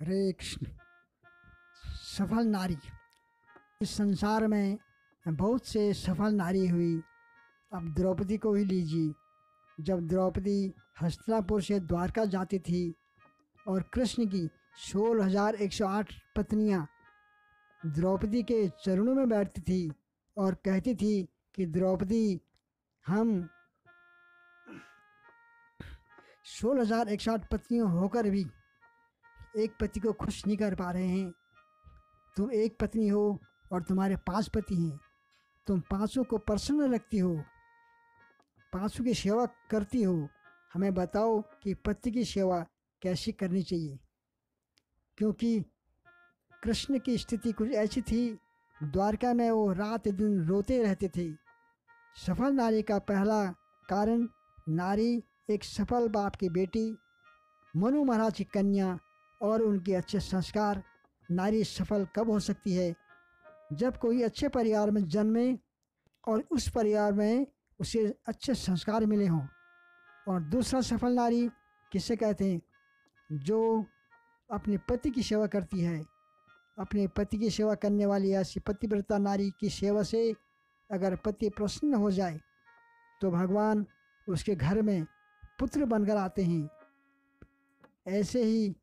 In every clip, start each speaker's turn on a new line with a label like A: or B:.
A: हरे कृष्ण। सफल नारी। इस संसार में बहुत से सफल नारी हुई। अब द्रौपदी को ही लीजिए। जब द्रौपदी हस्तिनापुर से द्वारका जाती थी और कृष्ण की 16,108 पत्नियां द्रौपदी के चरणों में बैठती थी और कहती थी कि द्रौपदी, हम 16,108 पत्नियों होकर भी एक पति को खुश नहीं कर पा रहे हैं। तुम एक पत्नी हो और तुम्हारे 5 पति हैं। तुम 5 को प्रसन्न रखती हो, 5 की सेवा करती हो। हमें बताओ कि पति की सेवा कैसी करनी चाहिए। क्योंकि कृष्ण की स्थिति कुछ ऐसी थी, द्वारका में वो रात दिन रोते रहते थे। सफल नारी का पहला कारण, नारी एक सफल बाप की बेटी, मनु महाराज की कन्या और उनके अच्छे संस्कार। नारी सफल कब हो सकती है? जब कोई अच्छे परिवार में जन्मे और उस परिवार में उसे अच्छे संस्कार मिले हों। और दूसरा सफल नारी किसे कहते हैं? जो अपने पति की सेवा करती है। अपने पति की सेवा करने वाली ऐसी पतिव्रता नारी की सेवा से अगर पति प्रसन्न हो जाए तो भगवान उसके घर में पुत्र बनकर आते हैं। ऐसे ही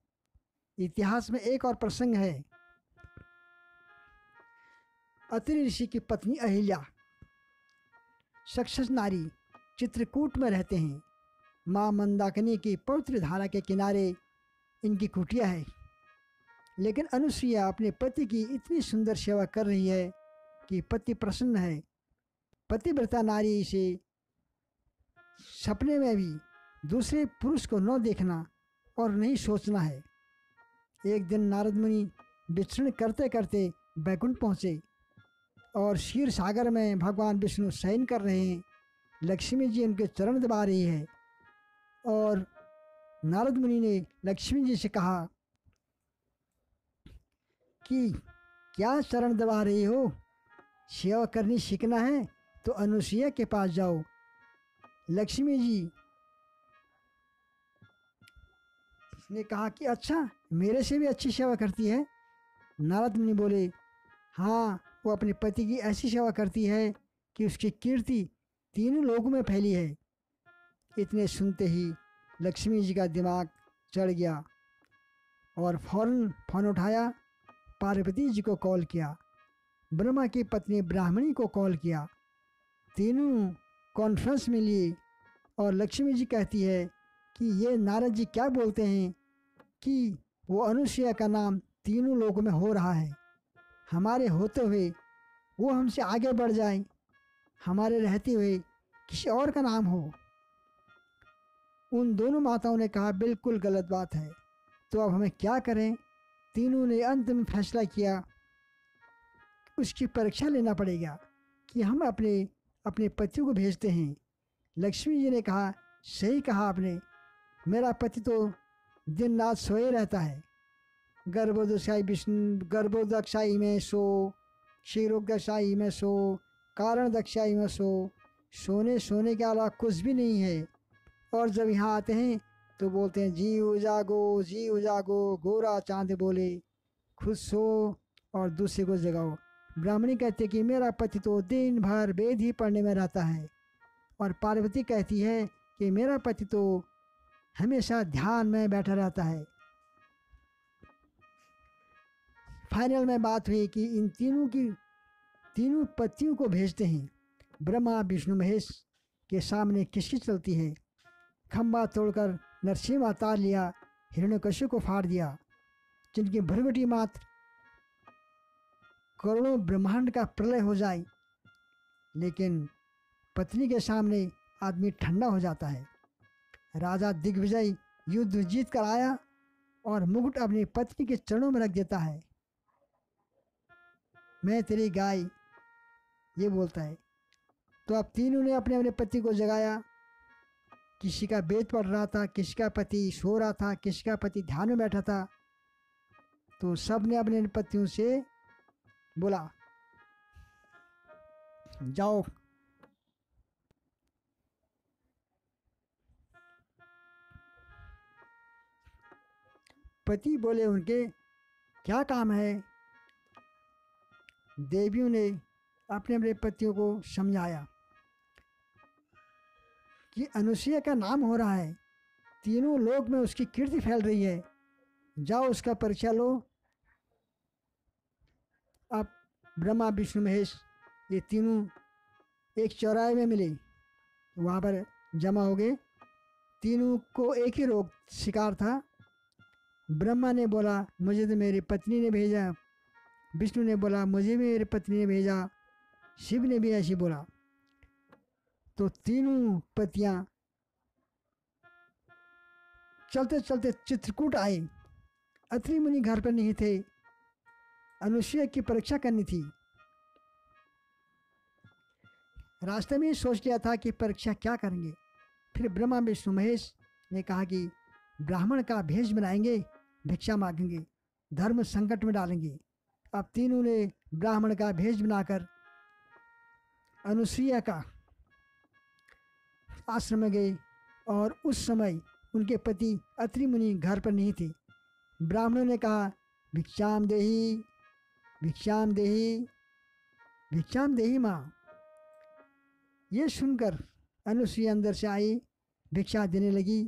A: इतिहास में एक और प्रसंग है। अत्रि ऋषि की पत्नी अहिल्या सक्सेस नारी चित्रकूट में रहते हैं। माँ मंदाकिनी की पवित्र धारा के किनारे इनकी कुटिया है। लेकिन अनुसुईया अपने पति की इतनी सुंदर सेवा कर रही है कि पति प्रसन्न है। पतिव्रता नारी से सपने में भी दूसरे पुरुष को न देखना और नहीं सोचना है। एक दिन नारद मुनि विचरण करते करते बैकुंठ पहुँचे और क्षीर सागर में भगवान विष्णु शयन कर रहे हैं। लक्ष्मी जी उनके चरण दबा रही है और नारद मुनि ने लक्ष्मी जी से कहा कि क्या चरण दबा रही हो? सेवा करनी सीखना है तो अनुसुईया के पास जाओ। लक्ष्मी जी ने कहा कि अच्छा, मेरे से भी अच्छी सेवा करती है। नारद मुनि बोले, हाँ, वो अपने पति की ऐसी सेवा करती है कि उसकी कीर्ति तीनों लोगों में फैली है। इतने सुनते ही लक्ष्मी जी का दिमाग चढ़ गया और फौरन फ़ोन उठाया, पार्वती जी को कॉल किया, ब्रह्मा की पत्नी ब्राह्मणी को कॉल किया। तीनों कॉन्फ्रेंस में लिए और लक्ष्मी जी कहती है कि ये नारद जी क्या बोलते हैं कि वो अनुसुईया का नाम तीनों लोगों में हो रहा है। हमारे होते हुए वो हमसे आगे बढ़ जाए, हमारे रहते हुए किसी और का नाम हो। उन दोनों माताओं ने कहा, बिल्कुल गलत बात है। तो अब हमें क्या करें? तीनों ने अंत में फैसला किया, उसकी परीक्षा लेना पड़ेगा कि हम अपने पतियों को भेजते हैं। लक्ष्मी जी ने कहा, सही कहा आपने, मेरा पति तो दिन रात सोए रहता है। गर्भोदक्षाई में सो, क्षीरोदक्षाई में सो, कारण दक्षाई में सो, सोने के अलावा कुछ भी नहीं है। और जब यहाँ आते हैं तो बोलते हैं, जी जागो, गोरा चांद बोले, खुद सो और दूसरे को जगाओ। ब्राह्मणी कहते कि मेरा पति तो दिन भर वेद ही पढ़ने में रहता है। और पार्वती कहती है कि मेरा पति तो हमेशा ध्यान में बैठा रहता है। फाइनल में बात हुई कि इन तीनों पतियों को भेजते हैं। ब्रह्मा विष्णु महेश के सामने किसकी चलती है? खंबा तोड़कर नरसिंह अवतार लिया, हिरण्यकश्यप को फाड़ दिया, जिनकी भ्रमटी मात्र करोड़ों ब्रह्मांड का प्रलय हो जाए, लेकिन पत्नी के सामने आदमी ठंडा हो जाता है। राजा दिग्विजय युद्ध जीत कर आया और मुकुट अपनी पत्नी के चरणों में रख देता है। मैं तेरी गाय, ये बोलता है। तो अब तीनों ने अपने अपने पति को जगाया। किसी का वेद पढ़ रहा था, किसी का पति सो रहा था, किसी का पति ध्यान में बैठा था। तो सब ने अपने पतियों से बोला, जाओ पति बोले उनके क्या काम है। देवियों ने अपने अपने पतियों को समझाया कि अनुसुईया का नाम हो रहा है, तीनों लोक में उसकी कीर्ति फैल रही है, जाओ उसका परीक्षा लो। अब ब्रह्मा विष्णु महेश ये तीनों एक चौराहे में मिले, वहाँ पर जमा हो गए। तीनों को एक ही रोग शिकार था। ब्रह्मा ने बोला मुझे तो मेरी पत्नी ने भेजा, विष्णु ने बोला मुझे भी मेरी पत्नी ने भेजा, शिव ने भी ऐसे बोला। तो तीनों पतियाँ चलते चलते चित्रकूट आए। अत्रि मुनि घर पर नहीं थे, अनुसुईया की परीक्षा करनी थी। रास्ते में सोच लिया था कि परीक्षा क्या करेंगे। फिर ब्रह्मा विष्णु महेश ने कहा कि ब्राह्मण का भेष बनाएंगे, भिक्षा मांगेंगे, धर्म संकट में डालेंगे। अब तीनों ने ब्राह्मण का भेष बनाकर अनुसुईया का आश्रम में गए और उस समय उनके पति अत्रि मुनि घर पर नहीं थे। ब्राह्मणों ने कहा भिक्षाम देही, भिक्षाम देही, भिक्षाम देही माँ। ये सुनकर अनुसुईया अंदर से आई, भिक्षा देने लगी।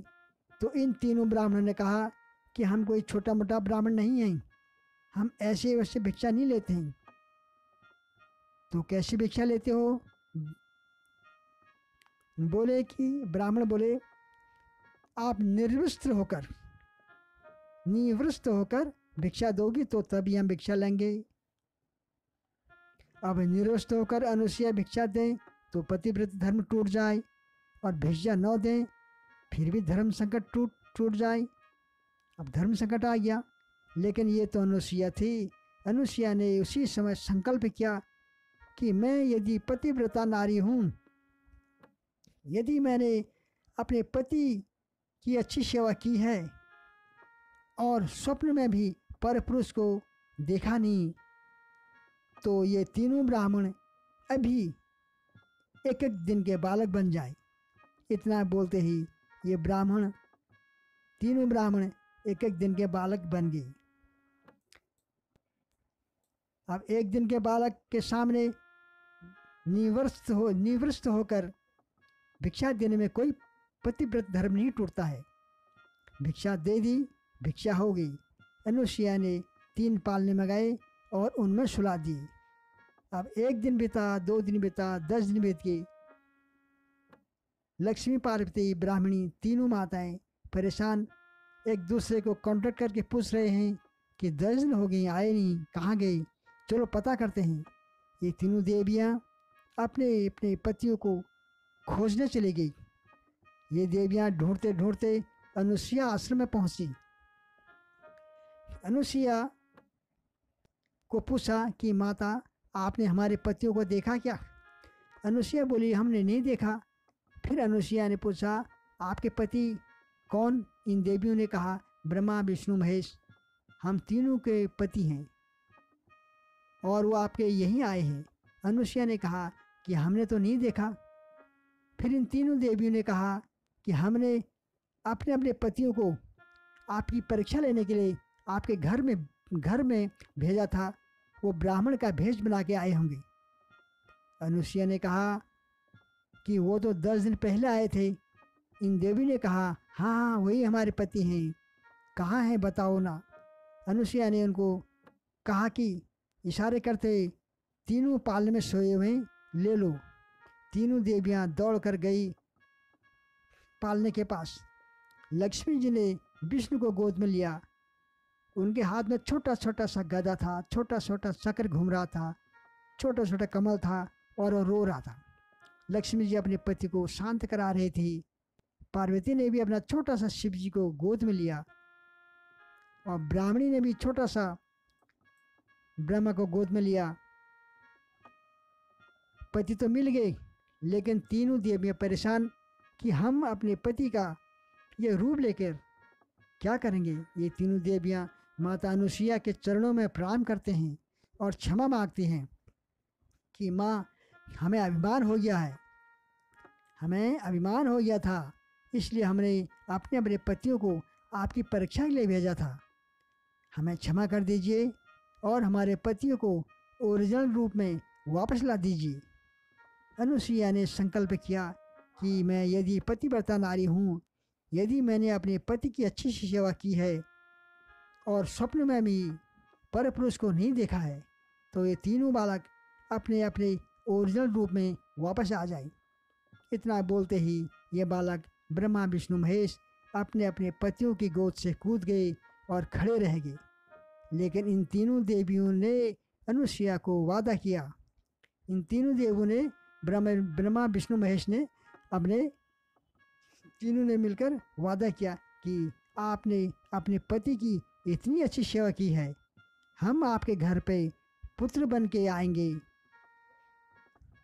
A: तो इन तीनों ब्राह्मणों ने कहा कि हम कोई छोटा मोटा ब्राह्मण नहीं हैं, हम ऐसे वैसे भिक्षा नहीं लेते हैं। तो कैसी भिक्षा लेते हो? बोले कि ब्राह्मण बोले आप निर्वस्त्र होकर, निवृत्त होकर भिक्षा दोगी तो तभी हम भिक्षा लेंगे। अब निर्वस्त्र होकर अनुसुईया भिक्षा दें तो पतिव्रत धर्म टूट जाए, और भिक्षा न दें फिर भी धर्म संकट टूट जाए। अब धर्म संकट आ गया। लेकिन ये तो अनुसुईया थी। अनुसुईया ने उसी समय संकल्प किया कि मैं यदि पतिव्रता नारी हूँ, यदि मैंने अपने पति की अच्छी सेवा की है और स्वप्न में भी परपुरुष को देखा नहीं, तो ये तीनों ब्राह्मण अभी एक एक दिन के बालक बन जाए। इतना बोलते ही ये ब्राह्मण, तीनों ब्राह्मण एक एक दिन के बालक बन गए। अब एक दिन के बालक के सामने निवृत्त होकर भिक्षा देने में कोई पतिव्रत धर्म नहीं टूटता है। भिक्षा दे दी, भिक्षा हो गई। अनुसुईया ने 3 पालने मंगाए और उनमें सुला दिए। अब 1 दिन बीता, 2 दिन बीता, 10 दिन बीत गए। लक्ष्मी, पार्वती, ब्राह्मणी तीनों माताएं परेशान एक दूसरे को कांटेक्ट करके पूछ रहे हैं कि 10 दिन हो गए आए नहीं, कहाँ गए, चलो पता करते हैं। ये तीनों देवियाँ अपने अपने पतियों को खोजने चली गई। ये देवियाँ ढूंढते ढूंढते अनुसुईया आश्रम में पहुँची। अनुसुईया को पूछा कि माता आपने हमारे पतियों को देखा क्या? अनुसुईया बोली हमने नहीं देखा। फिर अनुसुईया ने पूछा आपके पति कौन? इन देवियों ने कहा ब्रह्मा विष्णु महेश, हम तीनों के पति हैं और वो आपके यहीं आए हैं। अनुसुईया ने कहा कि हमने तो नहीं देखा। फिर इन तीनों देवियों ने कहा कि हमने अपने अपने पतियों को आपकी परीक्षा लेने के लिए आपके घर में भेजा था, वो ब्राह्मण का भेष बना के आए होंगे। अनुसुईया ने कहा कि वो तो 10 दिन पहले आए थे। इन देवी ने कहा हाँ वही हमारे पति हैं, कहाँ हैं बताओ ना। अनुसुईया ने उनको कहा कि इशारे करते तीनों पालने में सोए हुए ले लो। तीनों देवियाँ दौड़ कर गई पालने के पास। लक्ष्मी जी ने विष्णु को गोद में लिया। उनके हाथ में छोटा छोटा सा गदा था, छोटा छोटा चक्र घूम रहा था, छोटा छोटा कमल था और वो रो रहा था। लक्ष्मी जी अपने पति को शांत करा रही थी। पार्वती ने भी अपना छोटा सा शिव जी को गोद में लिया और ब्राह्मणी ने भी छोटा सा ब्रह्मा को गोद में लिया। पति तो मिल गए, लेकिन तीनों देवियाँ परेशान कि हम अपने पति का ये रूप लेकर क्या करेंगे। ये तीनों देवियाँ माता अनुसुईया के चरणों में प्रणाम करते हैं और क्षमा मांगती हैं कि माँ हमें अभिमान हो गया है, हमें अभिमान हो गया था, इसलिए हमने अपने अपने पतियों को आपकी परीक्षा के लिए भेजा था। हमें क्षमा कर दीजिए और हमारे पतियों को ओरिजिनल रूप में वापस ला दीजिए। अनुसुईया ने संकल्प किया कि मैं यदि पतिव्रता नारी हूँ, यदि मैंने अपने पति की अच्छी सी सेवा की है और स्वप्न में भी पर पुरुष को नहीं देखा है, तो ये तीनों बालक अपने अपने ओरिजिनल रूप में वापस आ जाए। इतना बोलते ही ये बालक ब्रह्मा विष्णु महेश अपने अपने पतियों की गोद से कूद गए और खड़े रह गए। लेकिन इन तीनों देवियों ने अनुसुईया को वादा किया, इन तीनों देवों ने ब्रह्मा विष्णु महेश ने अपने तीनों ने मिलकर वादा किया कि आपने अपने पति की इतनी अच्छी सेवा की है, हम आपके घर पे पुत्र बन के आएंगे।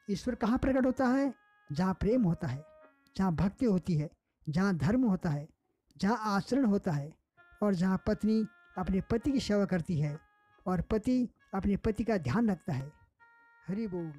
A: ईश्वर कहाँ प्रकट होता है? जहाँ प्रेम होता है, जहाँ भक्ति होती है, जहाँ धर्म होता है, जहाँ आचरण होता है, और जहाँ पत्नी अपने पति की सेवा करती है और पति अपने पति का ध्यान रखता है। हरि बोल।